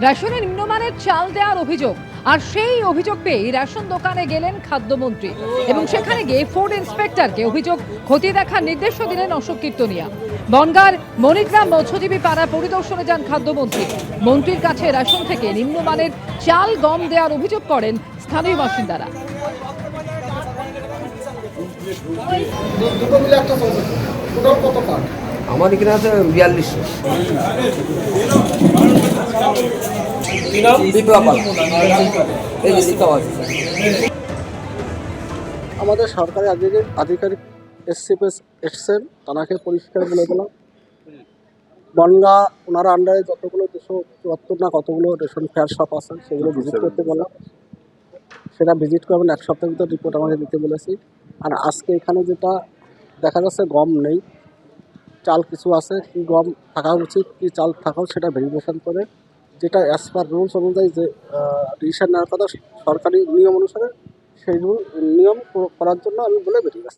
রেশনে নিম্নমানের চাল দেওয়ার অভিযোগ, আর সেই অভিযোগ পেয়ে রেশন দোকানে গেলেন খাদ্যমন্ত্রী এবং সেখানে গিয়ে ফুড ইন্সপেক্টরকে অভিযোগ খতিয়ে দেখার নির্দেশও দিলেন অশোক কীর্তনিয়া। বনগাঁর মণিগ্রাম মৎস্যজীবী পাড়া পরিদর্শনে যান খাদ্যমন্ত্রী। মন্ত্রীর কাছে রেশন থেকে নিম্নমানের চাল গম দেওয়ার অভিযোগ করেন স্থানীয় বাসিন্দারা। আমার এখানে আছে 4200। আমাদের সরকারি আধিকারিক এসছেন, তানাকে পরিষ্কার বলে দিলাম বনগা ওনার আন্ডারে যতগুলো 274 না কতগুলো রেশন ফেয়ার শপ আছে সেগুলো ভিজিট করতে বললাম। সেটা ভিজিট করবেন, এক সপ্তাহের ভিতর রিপোর্ট আমাকে দিতে বলেছি। আর আজকে এখানে যেটা দেখা যাচ্ছে গম নেই, চাল কিছু আছে, কি গম থাকা উচিত কি চাল থাকা সেটা ভেরিফিকেশন করে যেটা অ্যাজ পার রুলস অনুযায়ী যে ডিসিশন নেওয়ার কথা সরকারি নিয়ম অনুসারে সেই নিয়ম করার জন্য আমি বলে বেরিয়ে গেছি।